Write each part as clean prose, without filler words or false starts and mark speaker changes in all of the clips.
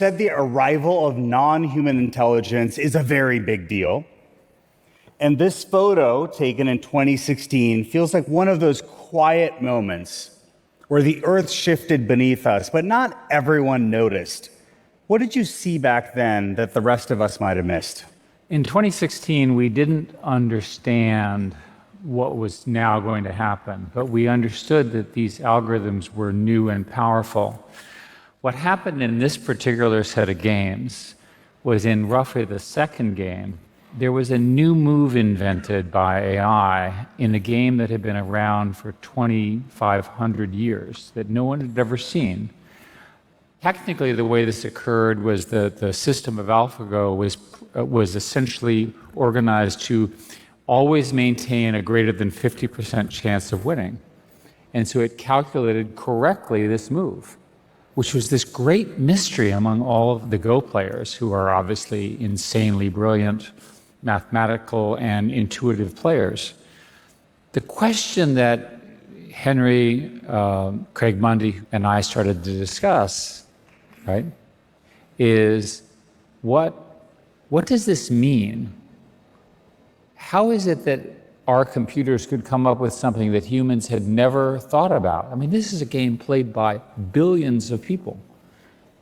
Speaker 1: Said the arrival of non-human intelligence is a very big deal. And this photo, taken in 2016, feels like one of those quiet moments where the earth shifted beneath us, but not everyone noticed. What did you see back then that the rest of us might have missed?
Speaker 2: In 2016, we didn't understand what was now going to happen, but we understood that these algorithms were new and powerful. What happened in this particular set of games was in roughly the second game, there was a new move invented by AI in a game that had been around for 2,500 years that no one had ever seen. Technically, the way this occurred was that the system of AlphaGo was essentially organized to always maintain a greater than 50% chance of winning. And so it calculated correctly this move, which was this great mystery among all of the Go players, who are obviously insanely brilliant, mathematical and intuitive players. The question that Henry, Craig Mundy, and I started to discuss, right, is what does this mean? How is it that our computers could come up with something that humans had never thought about? I mean, this is a game played by billions of people.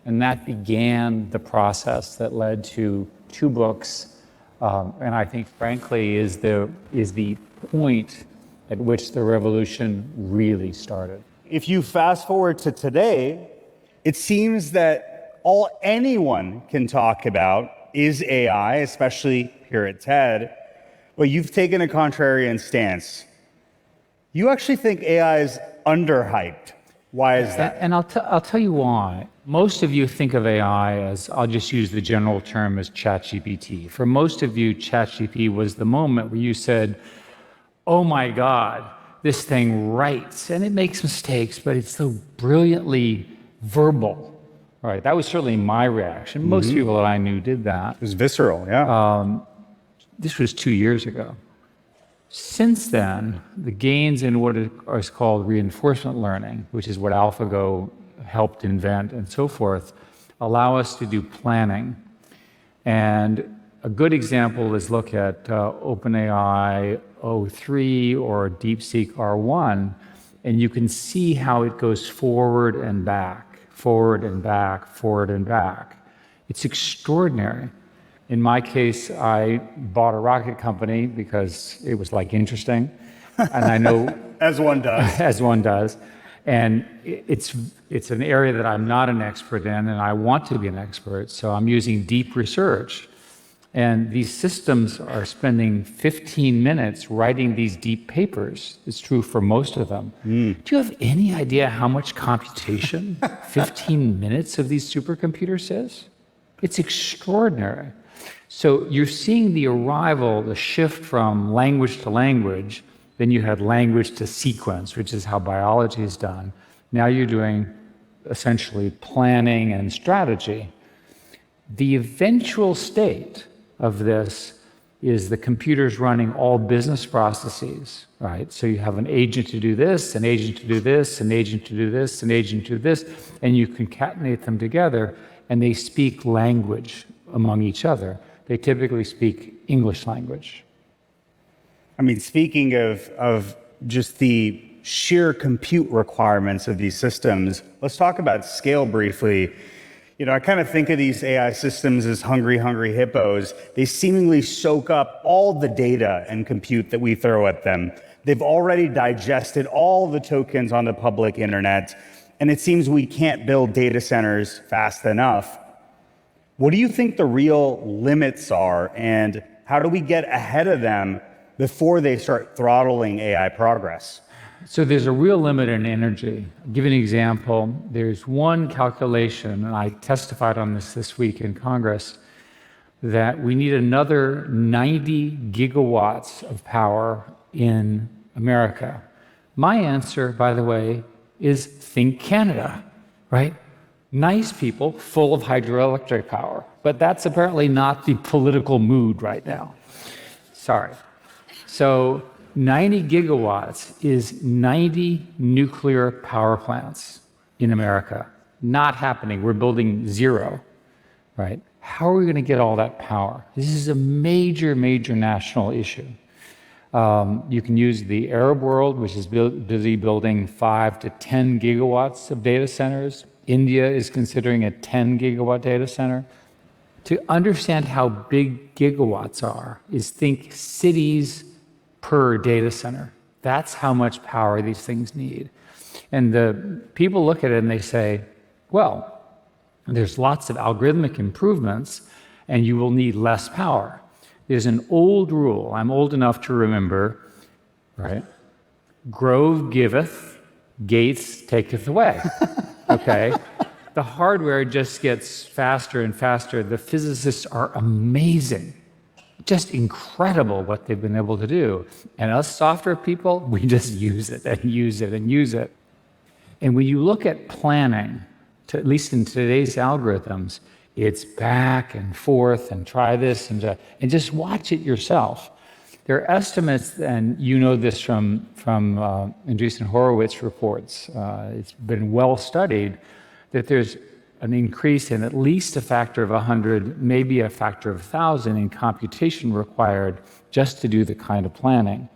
Speaker 2: And that began the process that led to 2 books, and I think, frankly, is the point at which the revolution really started.
Speaker 1: If you fast forward to today, it seems that all anyone can talk about is AI, especially here at TED. But you've taken a contrarian stance. You actually think AI is underhyped. Why is that?
Speaker 2: And I'll tell you why. Most of you think of AI as, I'll just use the general term as ChatGPT. For most of you, ChatGPT was the moment where you said, oh my God, this thing writes, and it makes mistakes, but it's so brilliantly verbal. All right, that was certainly my reaction. Most people that I knew did that.
Speaker 1: It was visceral, yeah.
Speaker 2: This was 2 years ago. Since then, the gains in what is called reinforcement learning, which is what AlphaGo helped invent and so forth, allow us to do planning. And a good example is look at OpenAI O3 or DeepSeek R1, and you can see how it goes forward and back, forward and back, forward and back. It's extraordinary. In my case, I bought a rocket company because it was interesting, and I know
Speaker 1: as one does.
Speaker 2: As one does, and it's an area that I'm not an expert in, and I want to be an expert. So I'm using deep research, and these systems are spending 15 minutes writing these deep papers. It's true for most of them. Do you have any idea how much computation 15 minutes of these supercomputers is? It's extraordinary. So you're seeing the arrival, the shift from language to language. Then you had language to sequence, which is how biology is done. Now you're doing essentially planning and strategy. The eventual state of this is the computers running all business processes, right? So you have an agent to do this, an agent to do this, an agent to do this, an agent to do this, and you concatenate them together, and they speak language among each other. They typically speak English language.
Speaker 1: I mean, speaking of just the sheer compute requirements of these systems, let's talk about scale briefly. I kind of think of these AI systems as hungry hippos. They seemingly soak up all the data and compute that we throw at them. They've already digested all the tokens on the public internet, and it seems we can't build data centers fast enough. What do you think the real limits are, and how do we get ahead of them before they start throttling AI progress?
Speaker 2: So there's a real limit in energy. I'll give you an example. There's one calculation, and I testified on this week in Congress, that we need another 90 gigawatts of power in America. My answer, by the way, is think Canada, right? Nice people full of hydroelectric power, but that's apparently not the political mood right now. Sorry. So 90 gigawatts is 90 nuclear power plants in America. Not happening. We're building 0. right? How are we going to get all that power? This is a major, major national issue. You can use the Arab world, which is busy building 5 to 10 gigawatts of data centers. India is considering a 10 gigawatt data center. To understand how big gigawatts are is think cities per data center. That's how much power these things need. And the people look at it and they say, well, there's lots of algorithmic improvements and you will need less power. There's an old rule, I'm old enough to remember, right? Grove giveth, Gates taketh away, okay? The hardware just gets faster and faster. The physicists are amazing, just incredible what they've been able to do. And us software people, we just use it and use it and use it. And when you look at planning, at least in today's algorithms, it's back and forth and try this and just watch it yourself. There are estimates, and you know this from Andreessen Horowitz reports, it's been well studied, that there's an increase in at least a factor of 100, maybe a factor of 1,000 in computation required just to do the kind of planning.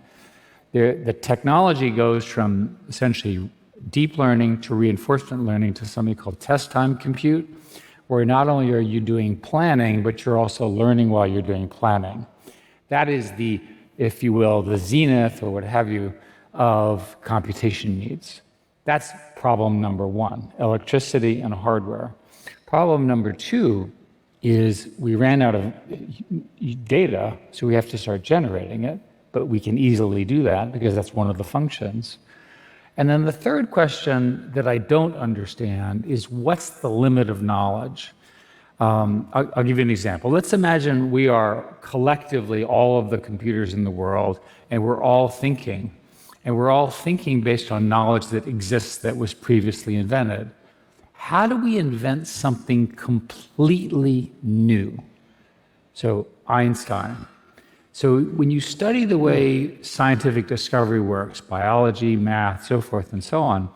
Speaker 2: The technology goes from essentially deep learning to reinforcement learning to something called test time compute, where not only are you doing planning, but you're also learning while you're doing planning. That is the, if you will, the zenith or what have you of computation needs. That's problem number one, electricity and hardware. Problem number two is we ran out of data, so we have to start generating it, but we can easily do that because that's one of the functions. And then the third question that I don't understand is what's the limit of knowledge? I'll give you an example. Let's imagine we are collectively all of the computers in the world, and we're all thinking based on knowledge that exists that was previously invented. How do we invent something completely new? So Einstein. So when you study the way scientific discovery works, biology, math, so forth and so on,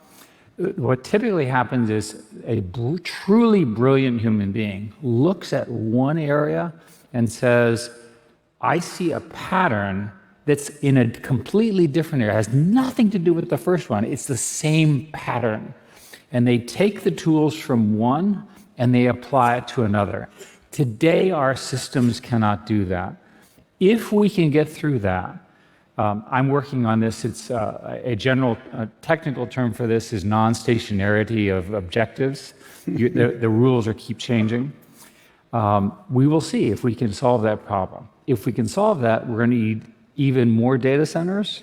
Speaker 2: what typically happens is a truly brilliant human being looks at one area and says, I see a pattern that's in a completely different area. It has nothing to do with the first one. It's the same pattern. And they take the tools from one and they apply it to another. Today, our systems cannot do that. If we can get through that, I'm working on this. It's a general technical term for this is non-stationarity of objectives. The rules keep changing. We will see if we can solve that problem. If we can solve that, we're going to need even more data centers,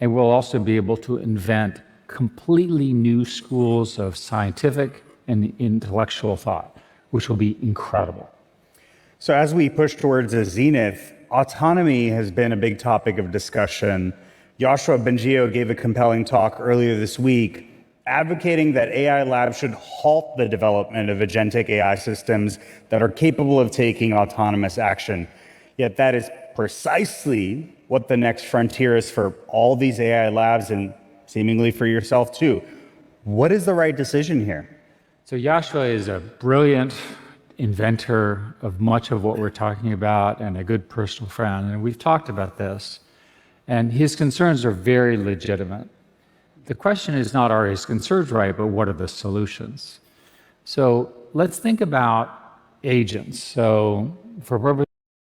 Speaker 2: and we'll also be able to invent completely new schools of scientific and intellectual thought, which will be incredible.
Speaker 1: So as we push towards a zenith, autonomy has been a big topic of discussion. Yoshua Bengio gave a compelling talk earlier this week advocating that AI labs should halt the development of agentic AI systems that are capable of taking autonomous action. Yet that is precisely what the next frontier is for all these AI labs and seemingly for yourself too. What is the right decision here?
Speaker 2: So Yoshua is a brilliant inventor of much of what we're talking about and a good personal friend, and we've talked about this, and his concerns are very legitimate. The question is not are his concerns right, but what are the solutions? So let's think about agents. So for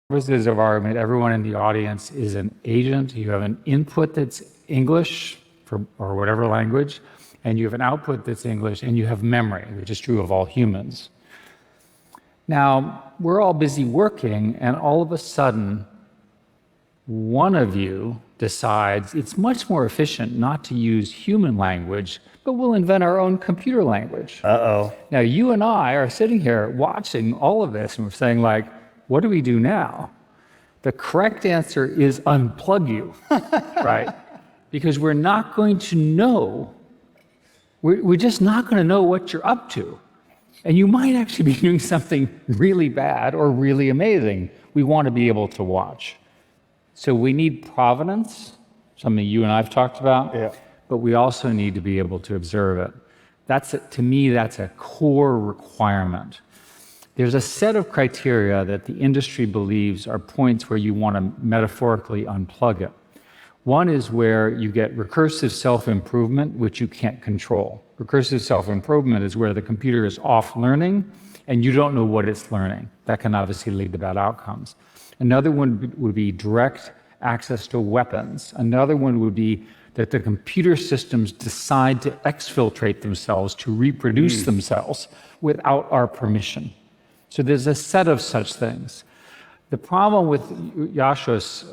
Speaker 2: purposes of argument, everyone in the audience is an agent. You have an input that's English or whatever language, and you have an output that's English, and you have memory, which is true of all humans. Now, we're all busy working, and all of a sudden, one of you decides it's much more efficient not to use human language, but we'll invent our own computer language.
Speaker 1: Uh-oh.
Speaker 2: Now, you and I are sitting here watching all of this, and we're saying, like, what do we do now? The correct answer is unplug you, right? Because we're not going to know. We're just not going to know what you're up to. And you might actually be doing something really bad or really amazing. We want to be able to watch. So we need provenance, something you and I have talked about, but we also need to be able to observe it. To me, that's a core requirement. There's a set of criteria that the industry believes are points where you want to metaphorically unplug it. One is where you get recursive self-improvement, which you can't control. Recursive self-improvement is where the computer is off learning and you don't know what it's learning. That can obviously lead to bad outcomes. Another one would be direct access to weapons. Another one would be that the computer systems decide to exfiltrate themselves, to reproduce themselves without our permission. So there's a set of such things. The problem with Yasha's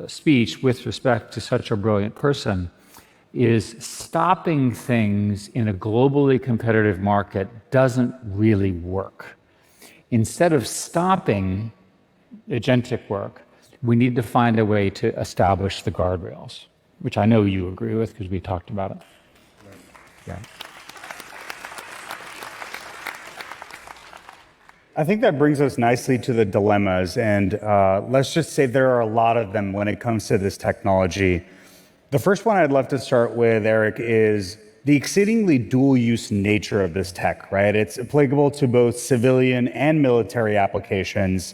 Speaker 2: speech with respect to such a brilliant person is stopping things in a globally competitive market doesn't really work. Instead of stopping agentic work, we need to find a way to establish the guardrails, which I know you agree with because we talked about it. Yeah.
Speaker 1: I think that brings us nicely to the dilemmas, and let's just say there are a lot of them when it comes to this technology. The first one I'd love to start with, Eric, is the exceedingly dual-use nature of this tech, right? It's applicable to both civilian and military applications.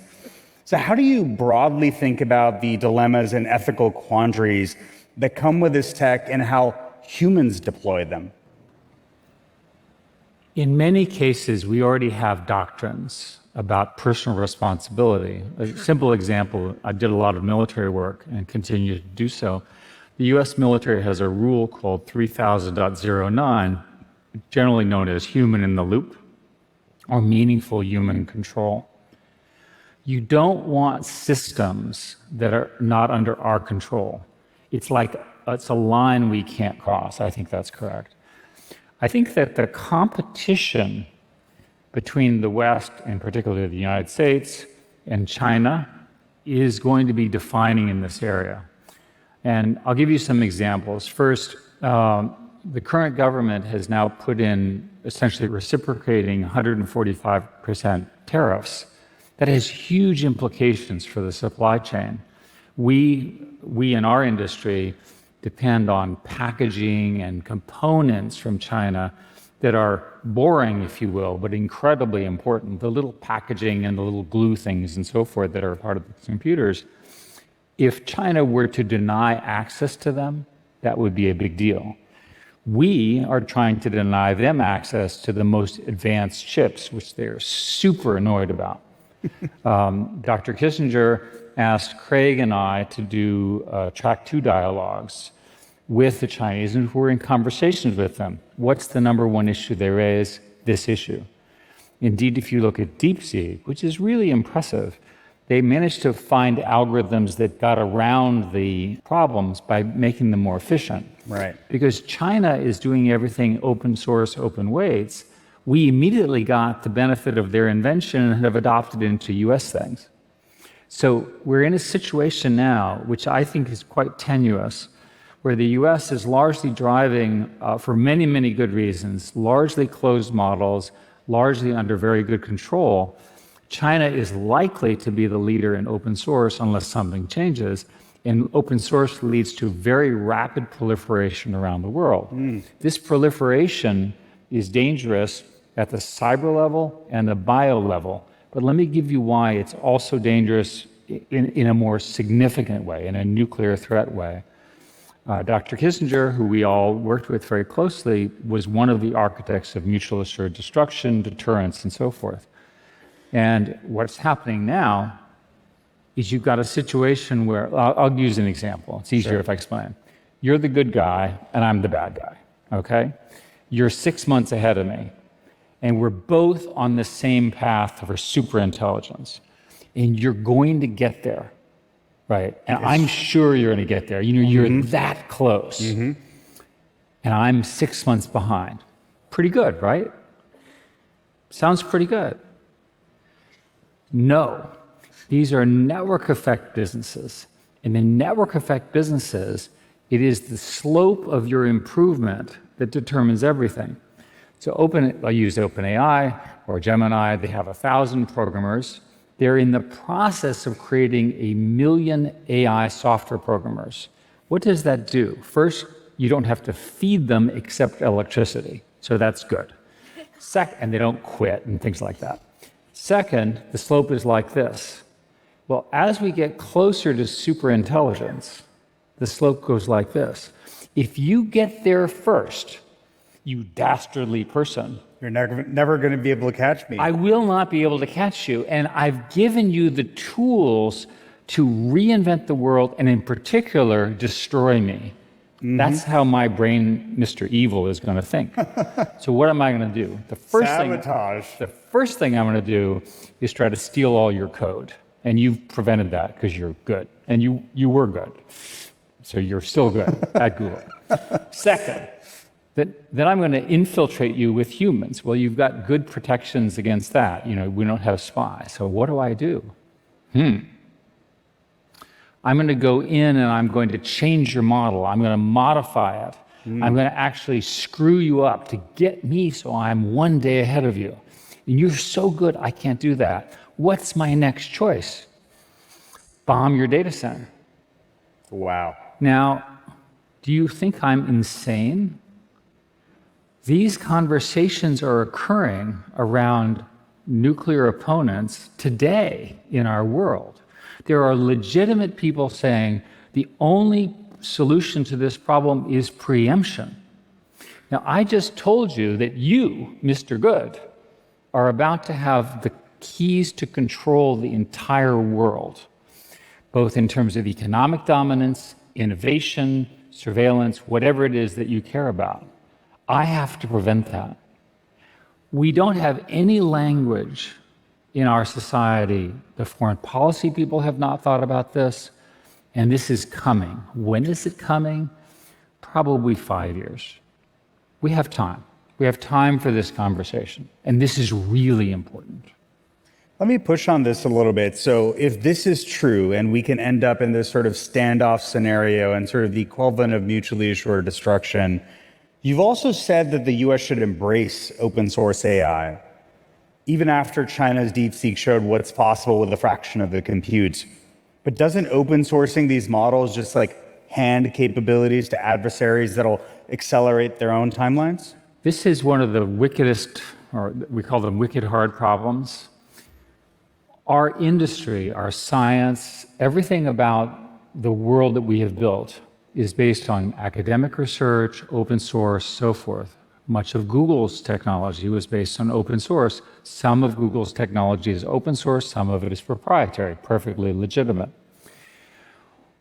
Speaker 1: So how do you broadly think about the dilemmas and ethical quandaries that come with this tech and how humans deploy them?
Speaker 2: In many cases, we already have doctrines about personal responsibility. A simple example, I did a lot of military work and continue to do so. The US military has a rule called 3000.09, generally known as human in the loop or meaningful human control. You don't want systems that are not under our control. It's a line we can't cross. I think that's correct. I think that the competition between the West, and particularly the United States, and China is going to be defining in this area. And I'll give you some examples. First, the current government has now put in essentially reciprocating 145% tariffs. That has huge implications for the supply chain. We in our industry depend on packaging and components from China that are boring, if you will, but incredibly important. The little packaging and the little glue things and so forth that are part of the computers. If China were to deny access to them, that would be a big deal. We are trying to deny them access to the most advanced chips, which they're super annoyed about. Dr. Kissinger asked Craig and I to do track 2 dialogues with the Chinese, and we're in conversations with them. What's the number one issue they raise? This issue. Indeed, if you look at DeepSeek, which is really impressive, they managed to find algorithms that got around the problems by making them more efficient.
Speaker 1: Right.
Speaker 2: Because China is doing everything open source, open weights, we immediately got the benefit of their invention and have adopted it into US things. So we're in a situation now, which I think is quite tenuous, where the US is largely driving, for many, many good reasons, largely closed models, largely under very good control. China is likely to be the leader in open source unless something changes, and open source leads to very rapid proliferation around the world. This proliferation is dangerous at the cyber level and the bio level, but let me give you why it's also dangerous in a more significant way, in a nuclear threat way. Dr. Kissinger, who we all worked with very closely, was one of the architects of mutual assured destruction, deterrence, and so forth. And what's happening now is you've got a situation where, I'll use an example. It's easier if I explain. You're the good guy, and I'm the bad guy, okay? You're 6 months ahead of me, and we're both on the same path for superintelligence. And you're going to get there, right? And yes. I'm sure you're going to get there. You know, you're that close. And I'm 6 months behind. Pretty good, right? Sounds pretty good. No, these are network effect businesses. And in network effect businesses, it is the slope of your improvement that determines everything. So I use OpenAI or Gemini. They have 1,000 programmers. They're in the process of creating 1 million AI software programmers. What does that do? First, you don't have to feed them except electricity. So that's good. And they don't quit and things like that. Second, the slope is like this. Well, as we get closer to superintelligence, the slope goes like this. If you get there first, you dastardly person,
Speaker 1: You're never going to be able to catch me.
Speaker 2: I will not be able to catch you. And I've given you the tools to reinvent the world and, in particular, destroy me. That's how my brain, Mr. Evil, is going to think. So what am I going to do?
Speaker 1: Sabotage.
Speaker 2: The first thing I'm going to do is try to steal all your code. And you've prevented that because you're good. And you were good. So you're still good at Google. Second, then I'm going to infiltrate you with humans. Well, you've got good protections against that. You know, we don't have spies. So what do? I'm going to go in and I'm going to change your model. I'm going to modify it. I'm going to actually screw you up to get me so I'm one day ahead of you. And you're so good, I can't do that. What's my next choice? Bomb your data center.
Speaker 1: Wow.
Speaker 2: Now, do you think I'm insane? These conversations are occurring around nuclear opponents today in our world. There are legitimate people saying the only solution to this problem is preemption. Now, I just told you that you, Mr. Good, are about to have the keys to control the entire world, both in terms of economic dominance, innovation, surveillance, whatever it is that you care about. I have to prevent that. We don't have any language in our society. The foreign policy people have not thought about this, and this is coming. When is it coming? Probably 5 years. We have time. We have time for this conversation, and this is really important.
Speaker 1: Let me push on this a little bit. So if this is true and we can end up in this sort of standoff scenario and sort of the equivalent of mutually assured destruction, you've also said that the US should embrace open source AI, even after China's DeepSeek showed what's possible with a fraction of the compute. But doesn't open sourcing these models just like hand capabilities to adversaries that'll accelerate their own timelines?
Speaker 2: This is one of the wickedest, or we call them wicked hard problems. Our industry, our science, everything about the world that we have built is based on academic research, open source, so forth. Much of Google's technology was based on open source. Some of Google's technology is open source, some of it is proprietary, perfectly legitimate.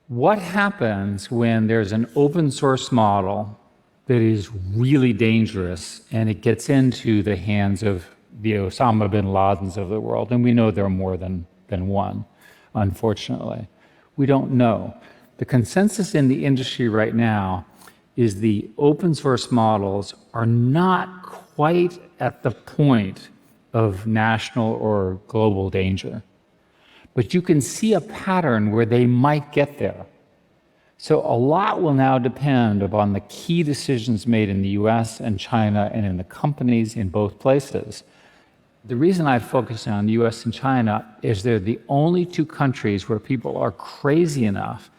Speaker 2: What happens when there's an open source model that is really dangerous and it gets into the hands of the Osama bin Ladens of the world? And we know there are more than one, unfortunately. We don't know. The consensus in the industry right now is the open source models are not quite at the point of national or global danger. But you can see a pattern where they might get there. So a lot will now depend upon the key decisions made in the US and China and in the companies in both places. The reason I focus on the US and China is they're the only two countries where people are crazy enough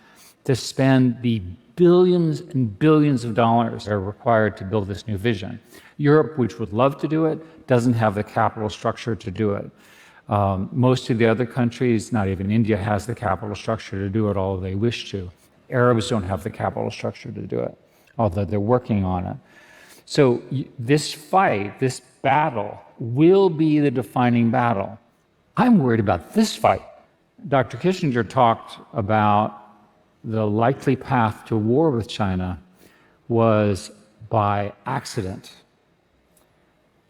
Speaker 2: to spend the billions and billions of dollars that are required to build this new vision. Europe, which would love to do it, doesn't have the capital structure to do it. Most of the other countries, not even India, has the capital structure to do it, although they wish to. Arabs don't have the capital structure to do it, although they're working on it. So this fight, this battle, will be the defining battle. I'm worried about this fight. Dr. Kissinger talked about the likely path to war with China was by accident.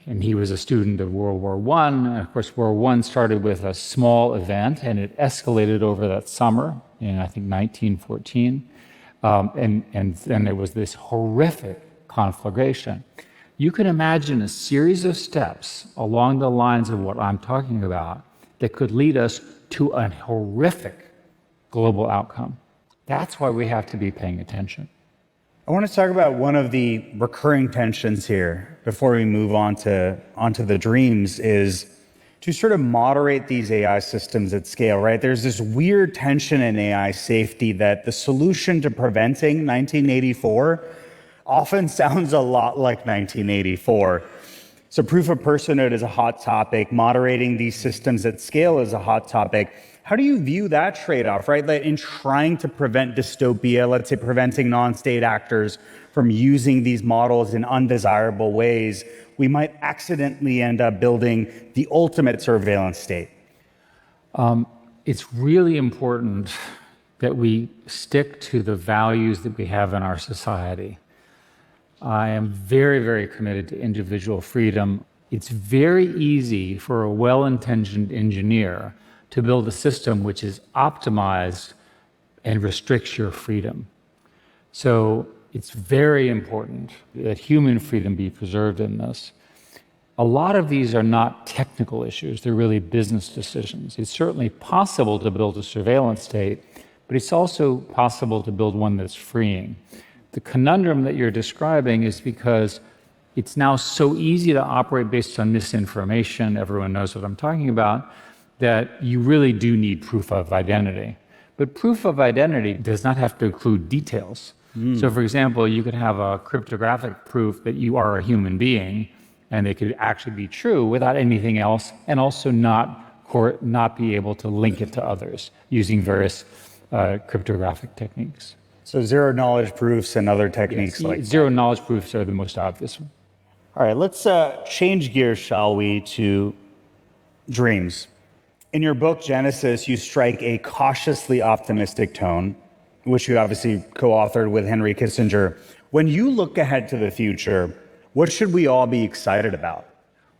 Speaker 2: And he was a student of World War I. And of course, World War I started with a small event, and it escalated over that summer in, I think, 1914. And then there was this horrific conflagration. You can imagine a series of steps along the lines of what I'm talking about that could lead us to a horrific global outcome. That's why we have to be paying attention.
Speaker 1: I want to talk about one of the recurring tensions here before we move onto the dreams is to sort of moderate these AI systems at scale, right? There's this weird tension in AI safety that the solution to preventing 1984 often sounds a lot like 1984. So proof of personhood is a hot topic. Moderating these systems at scale is a hot topic. How do you view that trade-off, right? That in trying to prevent dystopia, let's say preventing non-state actors from using these models in undesirable ways, we might accidentally end up building the ultimate surveillance state.
Speaker 2: It's really important that we stick to the values that we have in our society. I am very, very committed to individual freedom. It's very easy for a well-intentioned engineer to build a system which is optimized and restricts your freedom. So it's very important that human freedom be preserved in this. A lot of these are not technical issues, they're really business decisions. It's certainly possible to build a surveillance state, but it's also possible to build one that's freeing. The conundrum that you're describing is because it's now so easy to operate based on misinformation, everyone knows what I'm talking about, that you really do need proof of identity. But proof of identity does not have to include details. So for example, you could have a cryptographic proof that you are a human being, and it could actually be true without anything else, and also not be able to link it to others using various cryptographic techniques.
Speaker 1: So zero knowledge proofs and other techniques like
Speaker 2: zero knowledge proofs are the most obvious one.
Speaker 1: All right, let's change gears, shall we, to dreams. In your book, Genesis, you strike a cautiously optimistic tone, which you obviously co-authored with Henry Kissinger. When you look ahead to the future, what should we all be excited about?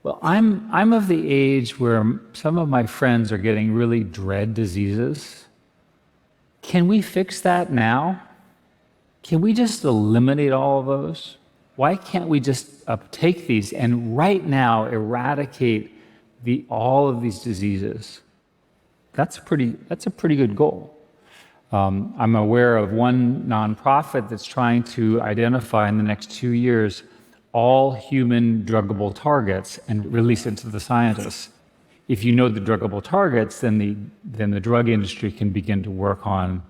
Speaker 2: Well, I'm of the age where some of my friends are getting really dread diseases. Can we fix that now? Can we just eliminate all of those? Why can't we just take these and right now eradicate all of these diseases? That's a pretty good goal. I'm aware of one nonprofit that's trying to identify in the next 2 years all human druggable targets and release it to the scientists. If you know the druggable targets, then the drug industry can begin to work on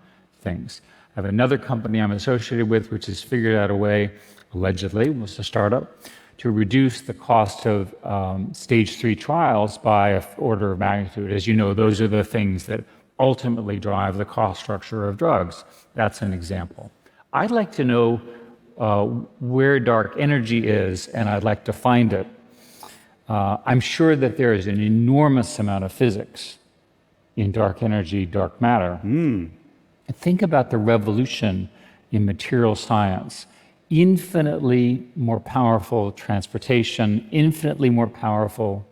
Speaker 2: things. I have another company I'm associated with which has figured out a way, allegedly, it was a startup, to reduce the cost of stage 3 trials by an order of magnitude. As you know, those are the things that ultimately drive the cost structure of drugs. That's an example. I'd like to know where dark energy is, and I'd like to find it. I'm sure that there is an enormous amount of physics in dark energy, dark matter. Think about the revolution in material science. Infinitely more powerful transportation, infinitely more powerful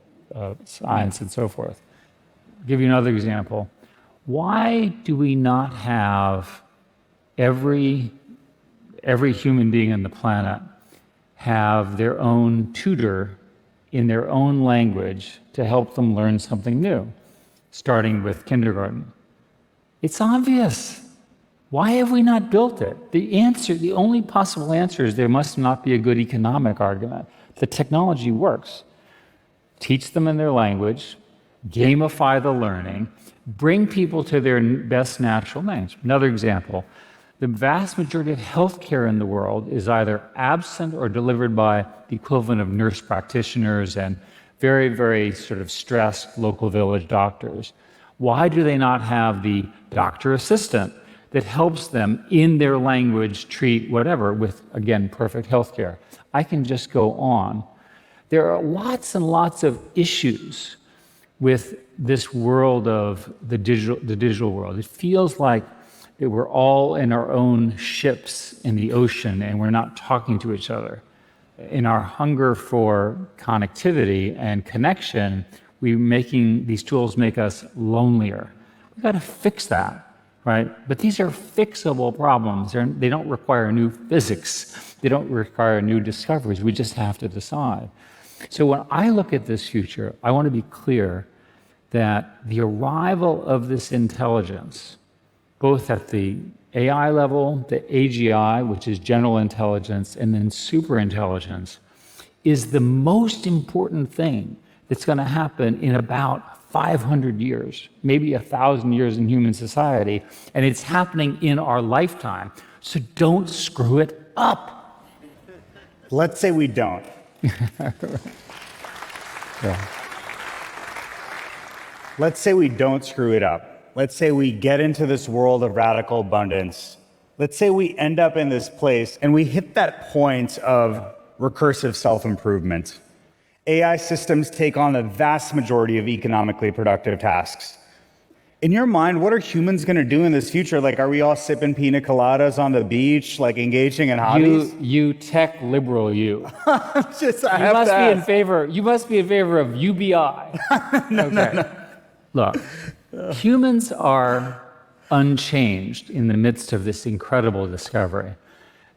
Speaker 2: science, and so forth. I'll give you another example. Why do we not have every human being on the planet have their own tutor in their own language to help them learn something new, starting with kindergarten? It's obvious. Why have we not built it? The only possible answer is there must not be a good economic argument. The technology works. Teach them in their language, gamify the learning, bring people to their best natural names. Another example, the vast majority of healthcare in the world is either absent or delivered by the equivalent of nurse practitioners and very, very sort of stressed local village doctors. Why do they not have the doctor assistant that helps them in their language treat whatever with, again, perfect healthcare? I can just go on. There are lots and lots of issues with this world of the digital world. It feels like that we're all in our own ships in the ocean and we're not talking to each other. In our hunger for connectivity and connection, these tools make us lonelier. We've got to fix that. Right? But these are fixable problems. They don't require new physics. They don't require new discoveries. We just have to decide. So when I look at this future, I want to be clear that the arrival of this intelligence, both at the AI level, the AGI, which is general intelligence, and then superintelligence, is the most important thing that's going to happen in about 500 years, maybe 1,000 years in human society, and it's happening in our lifetime. So don't screw it up.
Speaker 1: Let's say we don't.
Speaker 2: Yeah.
Speaker 1: Let's say we don't screw it up. Let's say we get into this world of radical abundance. Let's say we end up in this place and we hit that point of recursive self-improvement. AI systems take on the vast majority of economically productive tasks. In your mind, what are humans going to do in this future? Like, are we all sipping pina coladas on the beach, like engaging in hobbies?
Speaker 2: You tech liberal, you.
Speaker 1: I
Speaker 2: You must be in favor. You must be in favor of UBI. No. Look, humans are unchanged in the midst of this incredible discovery.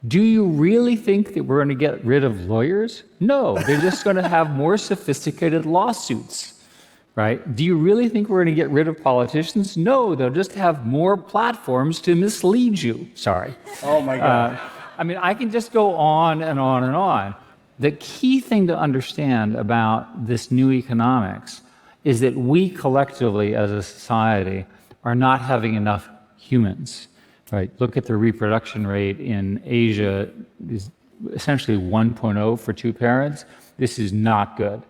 Speaker 2: Do you really think that we're going to get rid of lawyers? No, they're just going to have more sophisticated lawsuits, right? Do you really think we're going to get rid of politicians? No, they'll just have more platforms to mislead you. Sorry.
Speaker 1: Oh my God.
Speaker 2: I mean, I can just go on and on and on. The key thing to understand about this new economics is that we collectively as a society are not having enough humans. Right. Look at the reproduction rate in Asia is essentially 1.0 for two parents. This is not good,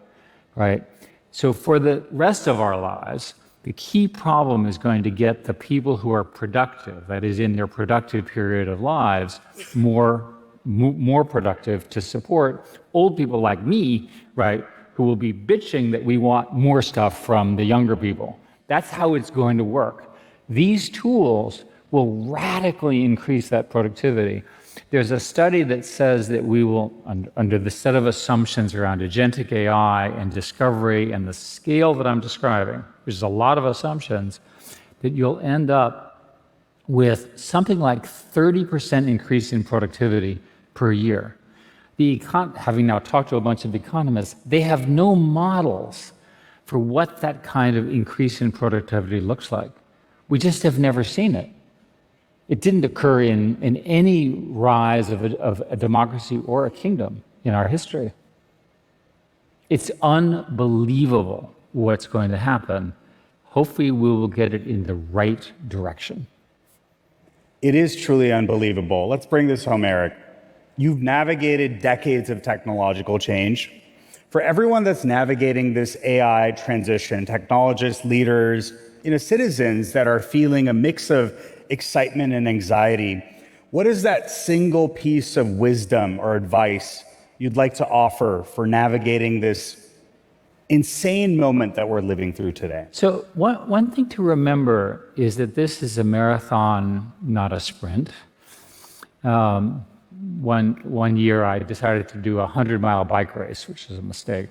Speaker 2: right? So for the rest of our lives, the key problem is going to get the people who are productive, that is in their productive period of lives, more productive to support old people like me, right, who will be bitching that we want more stuff from the younger people. That's how it's going to work. These tools will radically increase that productivity. There's a study that says that we will, under the set of assumptions around agentic AI and discovery and the scale that I'm describing, which is a lot of assumptions, that you'll end up with something like 30% increase in productivity per year. Having now talked to a bunch of economists, they have no models for what that kind of increase in productivity looks like. We just have never seen it. It didn't occur in any rise of a democracy or a kingdom in our history. It's unbelievable what's going to happen. Hopefully we will get it in the right direction.
Speaker 1: It is truly unbelievable. Let's bring this home, Eric. You've navigated decades of technological change. For everyone that's navigating this AI transition, technologists, leaders, citizens that are feeling a mix of excitement and anxiety, what is that single piece of wisdom or advice you'd like to offer for navigating this insane moment that we're living through today?
Speaker 2: So one thing to remember is that this is a marathon, not a sprint. One year I decided to do a 100-mile bike race, which is a mistake.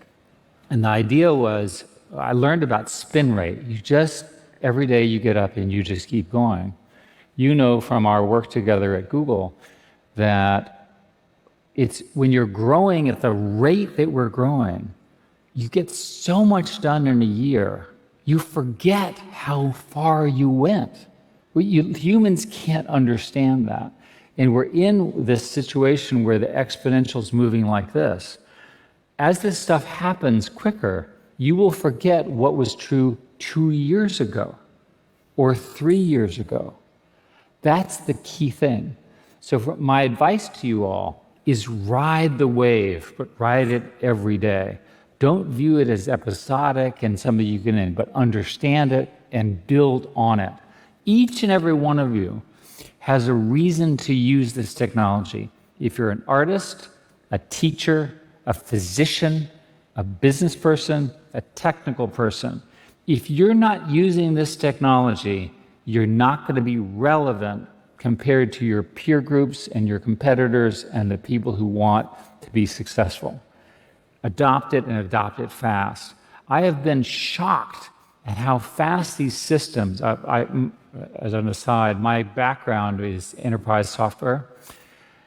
Speaker 2: And the idea was, I learned about spin rate. Every day you get up and you just keep going. You know from our work together at Google that it's when you're growing at the rate that we're growing, you get so much done in a year, you forget how far you went. Humans can't understand that. And we're in this situation where the exponential's moving like this. As this stuff happens quicker, you will forget what was true 2 years ago or 3 years ago. That's the key thing. So my advice to you all is ride the wave, but ride it every day. Don't view it as episodic and something you can end, but understand it and build on it. Each and every one of you has a reason to use this technology. If you're an artist, a teacher, a physician, a business person, a technical person, if you're not using this technology, you're not going to be relevant compared to your peer groups and your competitors and the people who want to be successful. Adopt it and adopt it fast. I have been shocked at how fast these systems, as an aside, my background is enterprise software.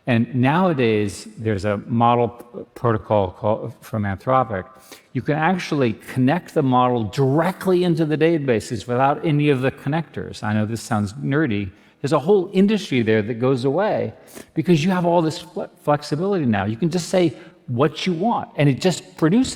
Speaker 2: And nowadays, there's a model protocol from Anthropic. You can actually connect the model directly into the databases without any of the connectors. I know this sounds nerdy. There's a whole industry there that goes away because you have all this flexibility now. You can just say what you want, and it just produces